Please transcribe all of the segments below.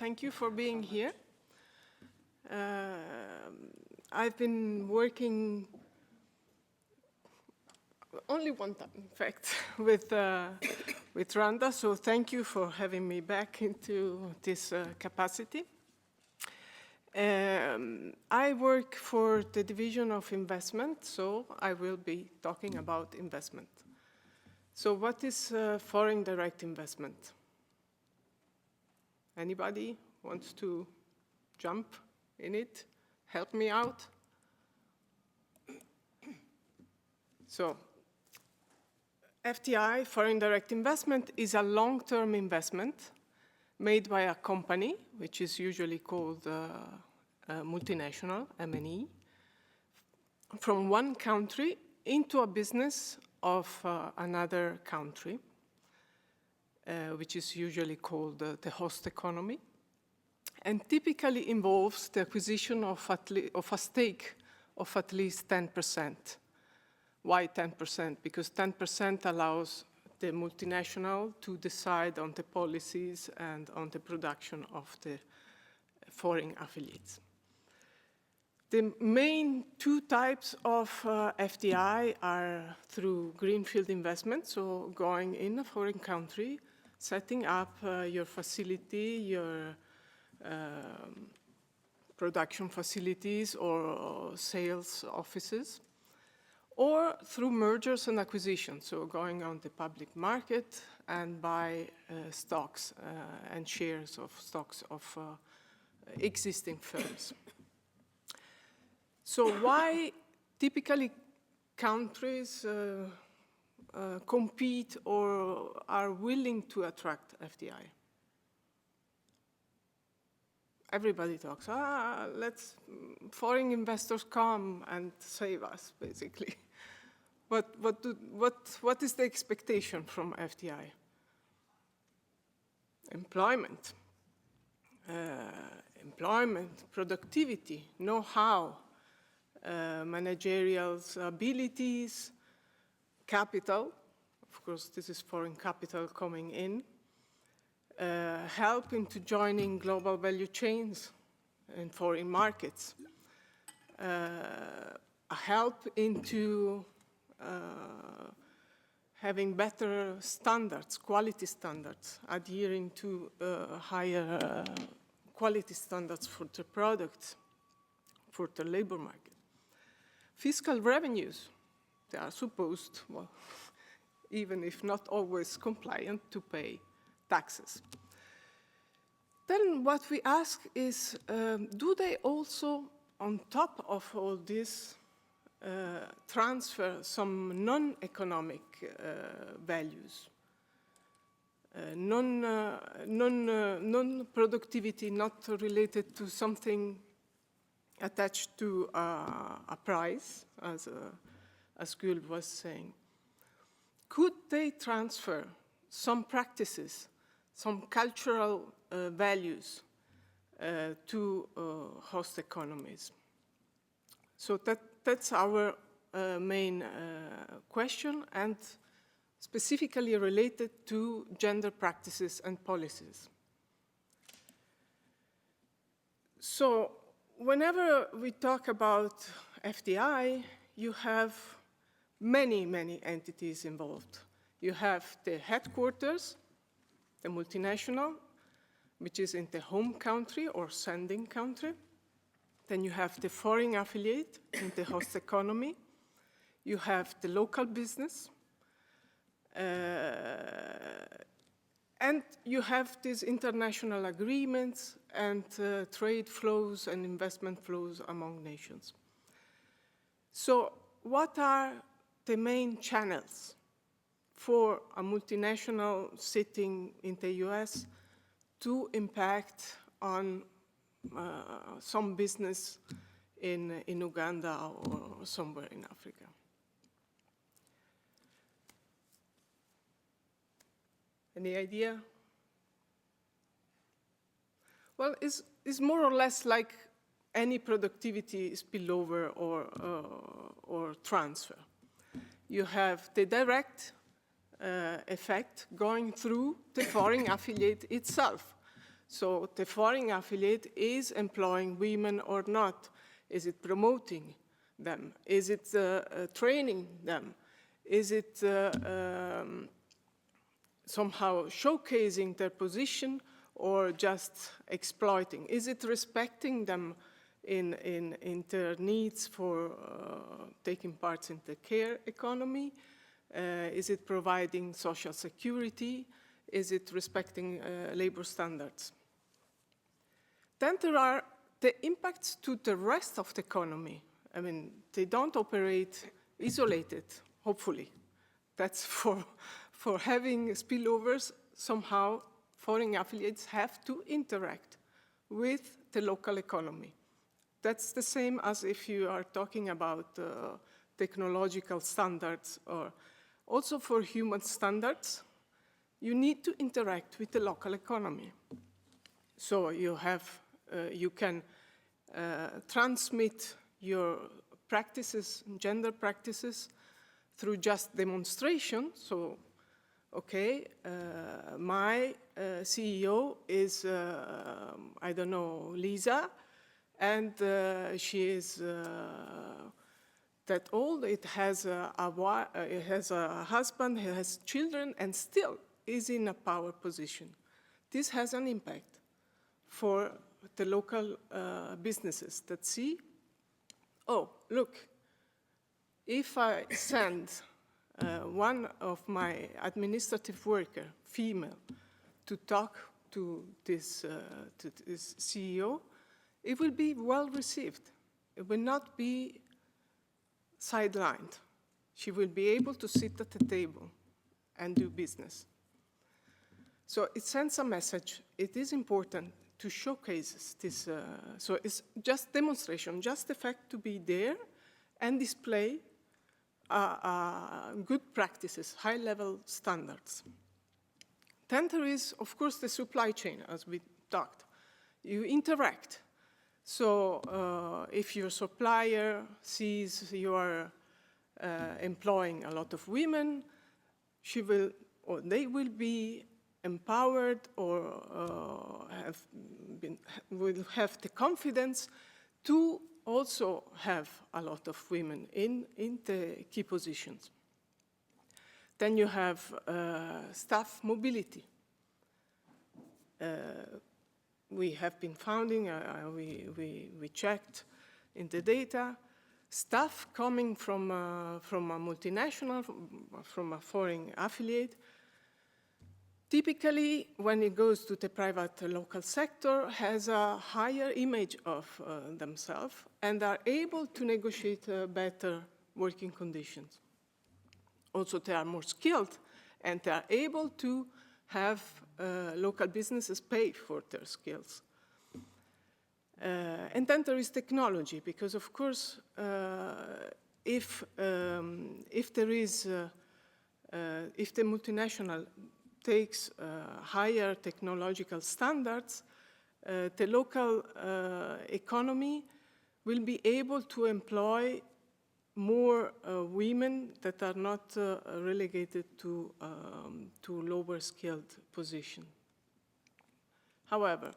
Thank you for being here. I've been working only one time, in fact, with Randa, so thank you for having me back into this capacity. I work for the division of investment, so I will be talking about investment. So what is foreign direct investment? Anybody wants to jump in it? Help me out? So, FDI, foreign direct investment, is a long-term investment made by a company, which is usually called multinational, M&E, from one country into a business of another country, which is usually called the host economy, and typically involves the acquisition of a stake of at least 10%. Why 10%? Because 10% allows the multinational to decide on the policies and on the production of the foreign affiliates. The main two types of FDI are through greenfield investment, so going in a foreign country, setting up your facility, your production facilities or sales offices, or through mergers and acquisitions, so going on the public market and buy stocks and shares of stocks of existing firms. So why typically countries compete or are willing to attract FDI? Everybody talks, let's foreign investors come and save us, basically. But what is the expectation from FDI? Employment, productivity, know-how, managerial abilities, capital. Of course, this is foreign capital coming in. Help into joining global value chains in foreign markets. Help into having better standards, quality standards, adhering to higher quality standards for the products, for the labor market. Fiscal revenues, they are supposed, well, even if not always compliant, to pay taxes. Then what we ask is, do they also, on top of all this, transfer some non-economic values? Non-productivity, not related to something attached to a price, as Gül was saying. Could they transfer some practices, some cultural values to host economies? So that's our main question, and specifically related to gender practices and policies. So whenever we talk about FDI, you have many, many entities involved. You have the headquarters, the multinational, which is in the home country or sending country. Then you have the foreign affiliate in the host economy. You have the local business. And you have these international agreements and trade flows and investment flows among nations. So what are the main channels for a multinational sitting in the US to impact on some business in Uganda or somewhere in Africa? Any idea? Well, it's more or less like any productivity spillover or transfer. You have the direct effect going through the foreign affiliate itself. So the foreign affiliate is employing women or not. Is it promoting them? Is it training them? Is it somehow showcasing their position or just exploiting? Is it respecting them in their needs for taking part in the care economy? Is it providing social security? Is it respecting labor standards? Then there are the impacts to the rest of the economy. I mean, they don't operate isolated, hopefully. That's for having spillovers, somehow foreign affiliates have to interact with the local economy. That's the same as if you are talking about technological standards, or also for human standards, you need to interact with the local economy. So you can transmit your practices, gender practices, through just demonstration. So, okay, my CEO is, I don't know, Lisa, and she is that old. It has a husband, it has children, and still is in a power position. This has an impact for the local businesses that see, oh, look, if I send one of my administrative worker, female, to talk to this CEO, it will be well received. It will not be sidelined. She will be able to sit at the table and do business. So it sends a message. It is important to showcase this. So it's just demonstration, just the fact to be there and display good practices, high-level standards. Then there is, of course, the supply chain, as we talked. You interact. So if your supplier sees you are employing a lot of women, she will, or they will be empowered or will have the confidence to also have a lot of women in the key positions. Then you have staff mobility. We have been founding, we checked in the data, staff coming from a multinational, from a foreign affiliate, typically, when it goes to the private local sector, has a higher image of themselves and are able to negotiate better working conditions. Also, they are more skilled and they are able to have local businesses pay for their skills. And then there is technology, because of course, if there is, if the multinational takes higher technological standards, the local economy will be able to employ more women that are not relegated to lower skilled position. However,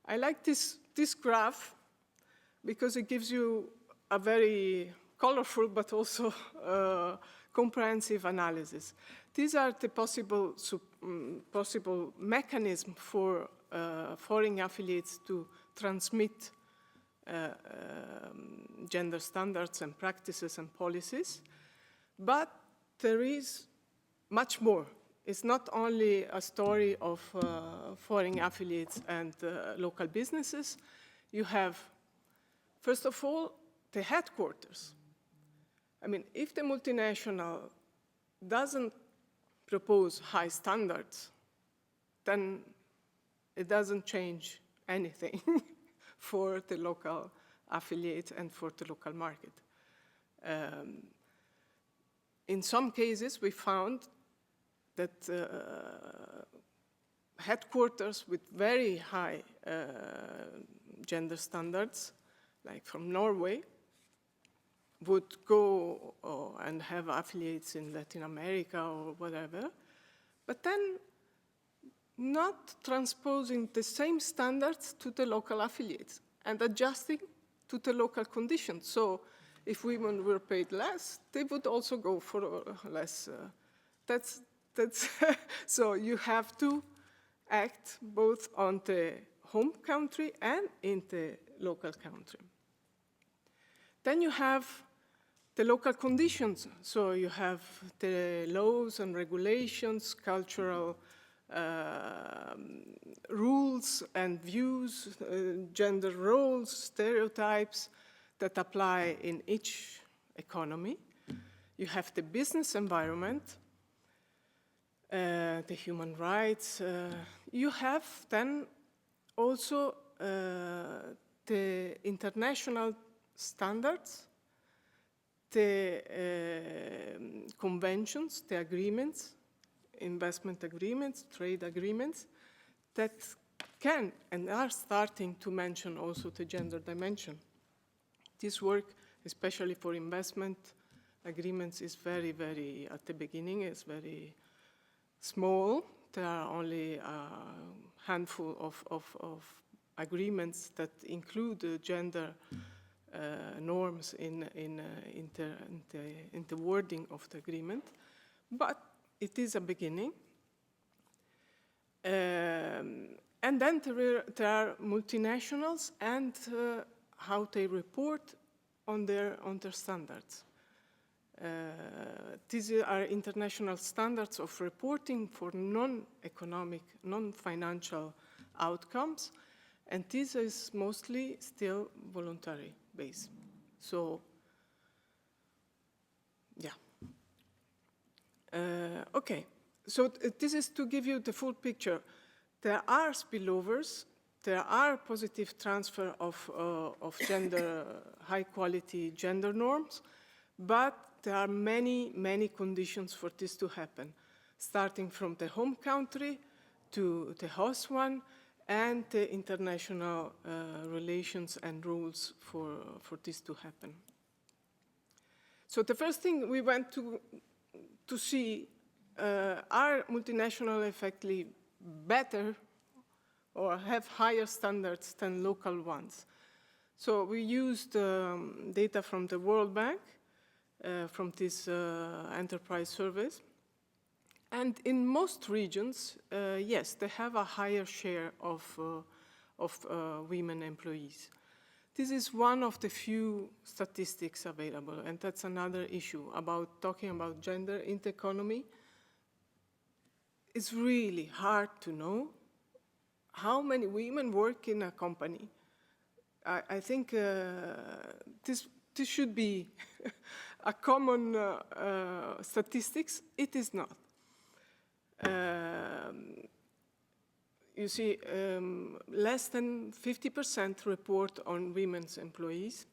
I like this graph because it gives you a very colorful but also comprehensive analysis. These are the possible mechanism for foreign affiliates to transmit gender standards and practices and policies, but there is much more. It's not only a story of foreign affiliates and local businesses. You have, first of all, the headquarters. I mean, if the multinational doesn't propose high standards, then it doesn't change anything for the local affiliate and for the local market. In some cases, we found that headquarters with very high gender standards, like from Norway, would go and have affiliates in Latin America or whatever, but then not transposing the same standards to the local affiliates and adjusting to the local conditions. So if women were paid less, they would also go for less. That's so you have to act both on the home country and in the local country. Then you have the local conditions. So you have the laws and regulations, cultural rules and views, gender roles, stereotypes that apply in each economy. You have the business environment, the human rights. You have then also the international standards, the conventions, the agreements, investment agreements, trade agreements, that can and are starting to mention also the gender dimension. This work, especially for investment agreements, is very, very, at the beginning, is very small. There are only a handful of agreements that include gender norms in the wording of the agreement, but it is a beginning. And then there are multinationals and how they report on their standards. These are international standards of reporting for non-economic, non-financial outcomes, and this is mostly still voluntary based. So, yeah. Okay, so this is to give you the full picture. There are spillovers, there are positive transfer of gender, high quality gender norms, but there are many, many conditions for this to happen, starting from the home country to the host one, and the international relations and rules for this to happen. So the first thing we went to see, are multinational effectively better or have higher standards than local ones? So we used data from the World Bank, from this enterprise surveys. And in most regions, yes, they have a higher share of women employees. This is one of the few statistics available, and that's another issue about talking about gender in the economy. It's really hard to know how many women work in a company. I think this should be a common statistics. It is not. You see, less than 50% report on women's employees.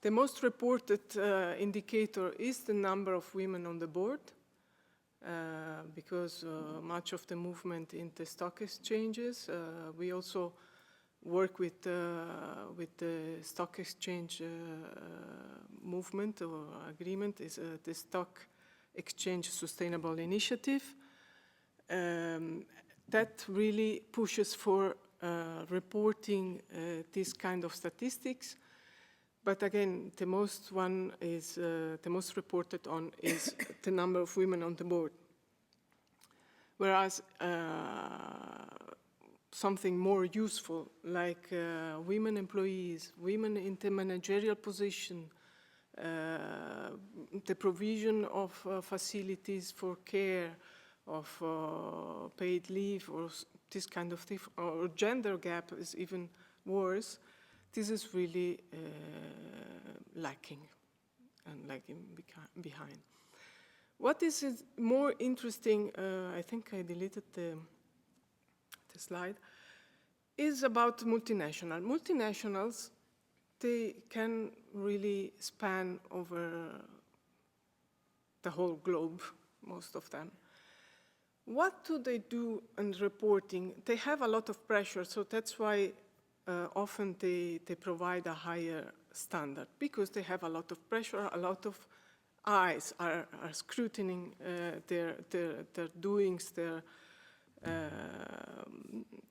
The most reported indicator is the number of women on the board, because much of the movement in the stock exchanges, we also work with the stock exchange movement or agreement, is the Stock Exchange Sustainable Initiative. That really pushes for reporting this kind of statistics. But again, the most one is, the most reported on is the number of women on the board. Whereas something more useful, like women employees, women in the managerial position, the provision of facilities for care, of paid leave, or this kind of thing, or gender gap is even worse. This is really lacking and lagging behind. What is more interesting, I think I deleted the slide, is about multinational. Multinationals, they can really span over the whole globe, most of them. What do they do in reporting? They have a lot of pressure, so that's why often they provide a higher standard, because they have a lot of pressure, a lot of eyes are scrutinizing their doings, their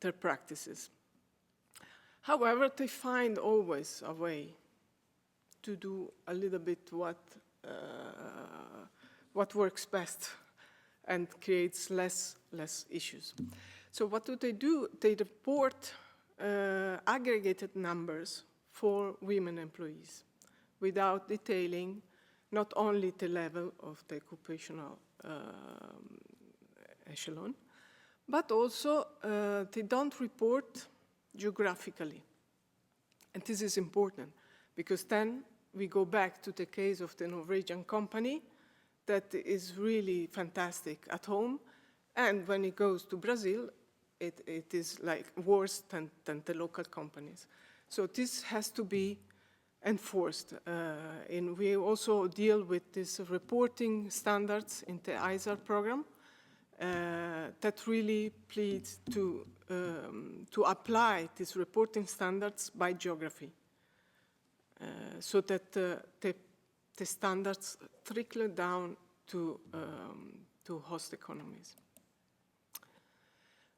their practices. However, they find always a way to do a little bit what works best and creates less issues. So what do? They report aggregated numbers for women employees without detailing not only the level of the occupational echelon, but also they don't report geographically. And this is important because then we go back to the case of the Norwegian company that is really fantastic at home, and when it goes to Brazil, it is like worse than the local companies. So this has to be enforced. And we also deal with these reporting standards in the ISAR program that really pleads to apply these reporting standards by geography so that the standards trickle down to host economies.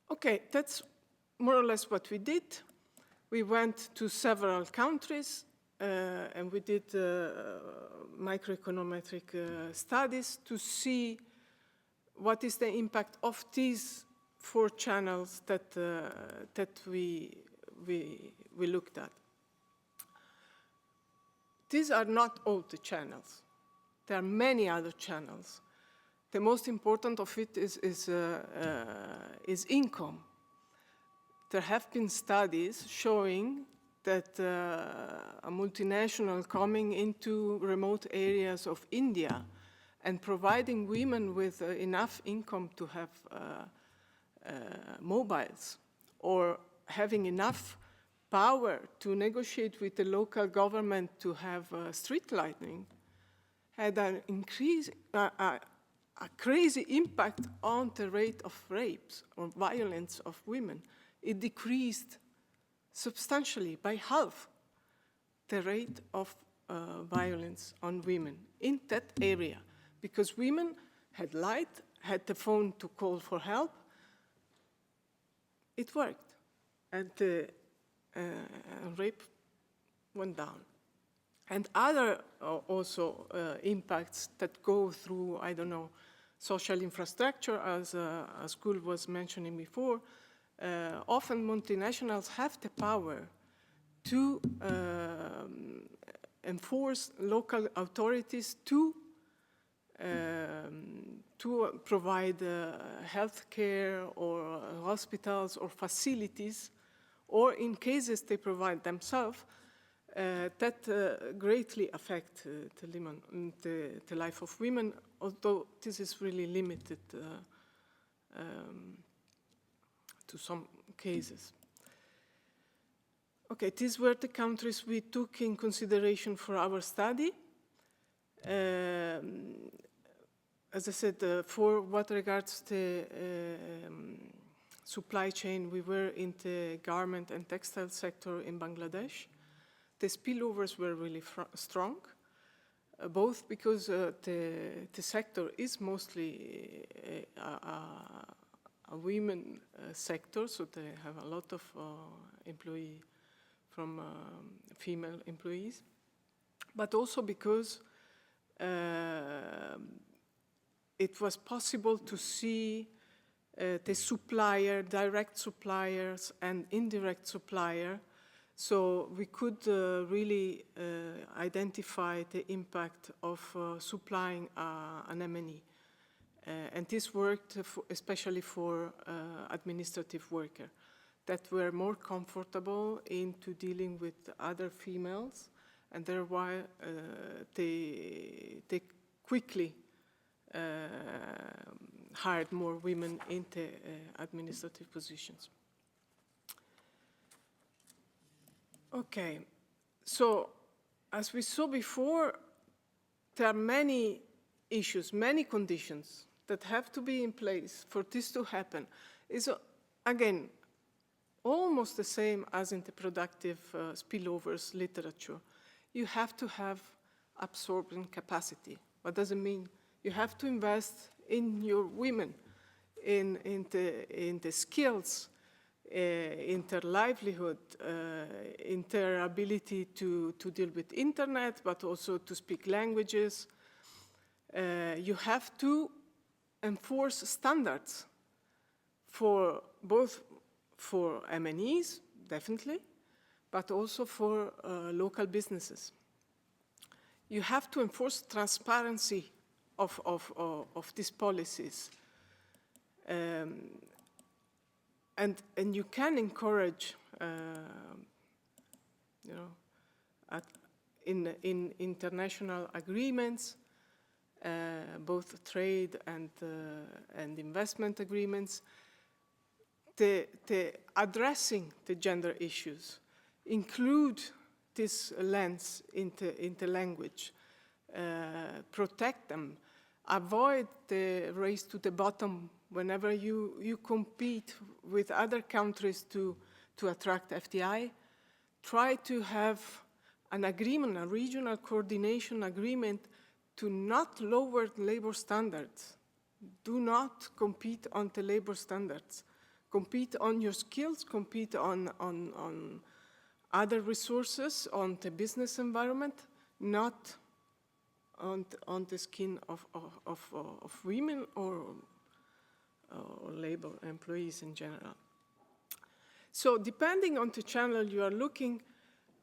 Okay, that's more or less what we did. We went to several countries and we did microeconometric studies to see what is the impact of these 4 channels that we looked at. These are not all the channels. There are many other channels. The most important of it is income. There have been studies showing that a multinational coming into remote areas of India and providing women with enough income to have mobiles or having enough power to negotiate with the local government to have street lighting had an increase, a crazy impact on the rate of rapes or violence of women. It decreased substantially by half the rate of violence on women in that area because women had light, had the phone to call for help. It worked, and the rape went down. And other also impacts that go through, I don't know, social infrastructure, as Gul was mentioning before. Often multinationals have the power to enforce local authorities to provide health care or hospitals or facilities, or in cases they provide themselves, that greatly affect the life of women, although this is really limited to some cases. Okay, these were the countries we took in consideration for our study. As I said, for what regards the supply chain, we were in the garment and textile sector in Bangladesh. The spillovers were really strong, both because the sector is mostly a women sector, so they have a lot of employee from female employees, but also because it was possible to see the supplier, direct suppliers and indirect supplier. So we could really identify the impact of supplying an M&E. And this worked especially for administrative workers that were more comfortable into dealing with other females, and thereby they quickly hired more women into administrative positions. Okay, so as we saw before, there are many issues, many conditions that have to be in place for this to happen. It's, again, almost the same as in the productive spillovers literature. You have to have absorbing capacity. What does it mean? You have to invest in your women. in the skills, in their livelihood, in their ability to deal with internet, but also to speak languages. You have to enforce standards for both for MNEs, definitely, but also for local businesses. You have to enforce transparency of these policies. And you can encourage, in international agreements, both trade and investment agreements, the addressing the gender issues, include this lens into language, protect them, avoid the race to the bottom whenever you compete with other countries to attract FDI. Try to have an agreement, a regional coordination agreement to not lower labor standards. Do not compete on the labor standards. Compete on your skills, compete on other resources, on the business environment, not on the skin of women or labor employees in general. So depending on the channel you are looking,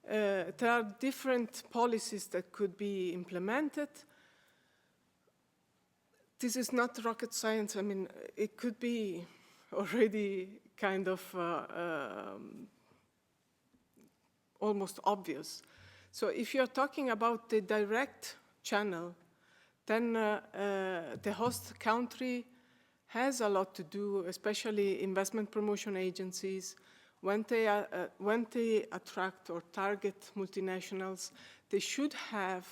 there are different policies that could be implemented. This is not rocket science. I mean, it could be already kind of almost obvious. So if you're talking about the direct channel, then the host country has a lot to do, especially investment promotion agencies. When they attract or target multinationals, they should have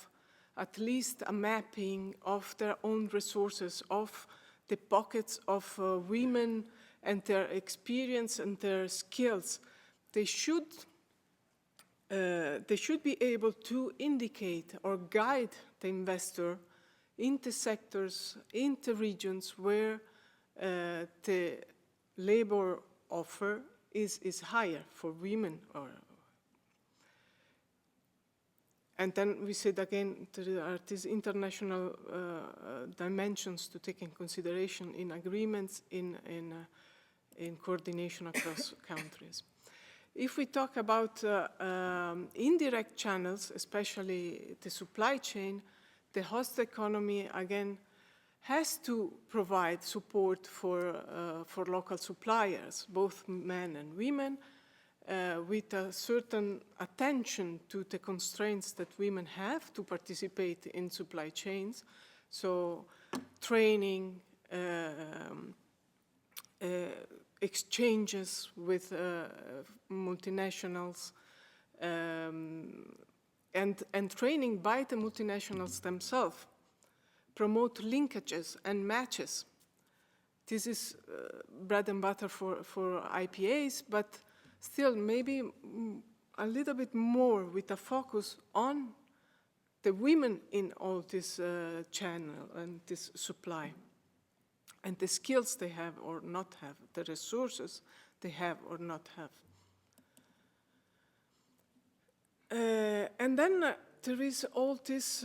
at least a mapping of their own resources, of the pockets of women and their experience and their skills. They should be able to indicate or guide the investor into sectors, into regions where the labor offer is higher for women. And then we said again, there are these international dimensions to take in consideration in agreements, in coordination across countries. If we talk about indirect channels, especially the supply chain, the host economy, again, has to provide support for local suppliers, both men and women, with a certain attention to the constraints that women have to participate in supply chains. So training, exchanges with multinationals, and training by the multinationals themselves. Promote linkages and matches. This is bread and butter for IPAs, but still maybe a little bit more with a focus on the women in all this channel and this supply, and the skills they have or not have, the resources they have or not have. And then there is all this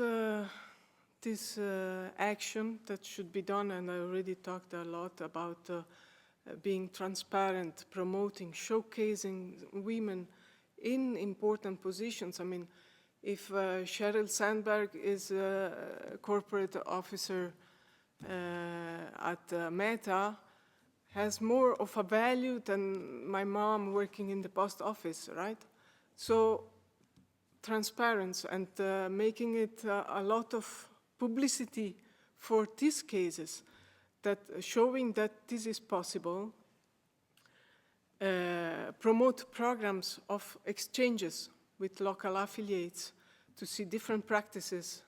action that should be done, and I already talked a lot about being transparent, promoting, showcasing women in important positions. I mean, if Sheryl Sandberg is a corporate officer at Meta, has more of a value than my mom working in the post office, right? So transparency and making it a lot of publicity for these cases, that showing that this is possible. Promote programs of exchanges with local affiliates to see different practices,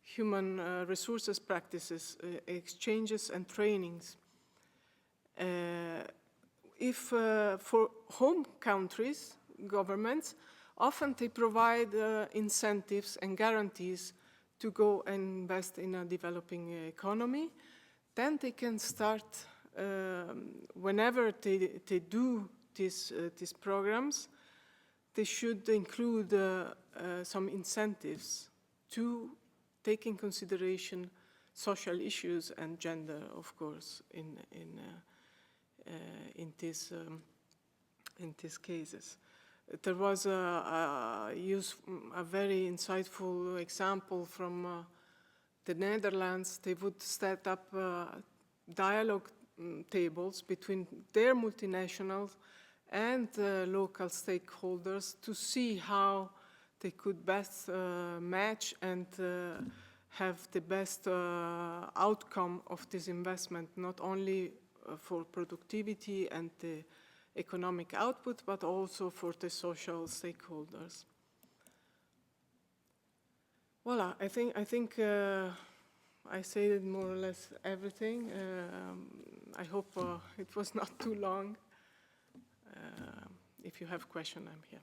human resources practices, exchanges and trainings. If for home countries, governments, often they provide incentives and guarantees to go and invest in a developing economy, then they can start whenever they do these programs, they should include some incentives to take in consideration social issues and gender, of course, in these cases. There was a very insightful example from the Netherlands. They would set up dialogue tables between their multinationals and local stakeholders to see how they could best match and have the best outcome of this investment, not only for productivity and the economic output, but also for the social stakeholders. Voila, I think I said more or less everything. I hope it was not too long. If you have questions, I'm here.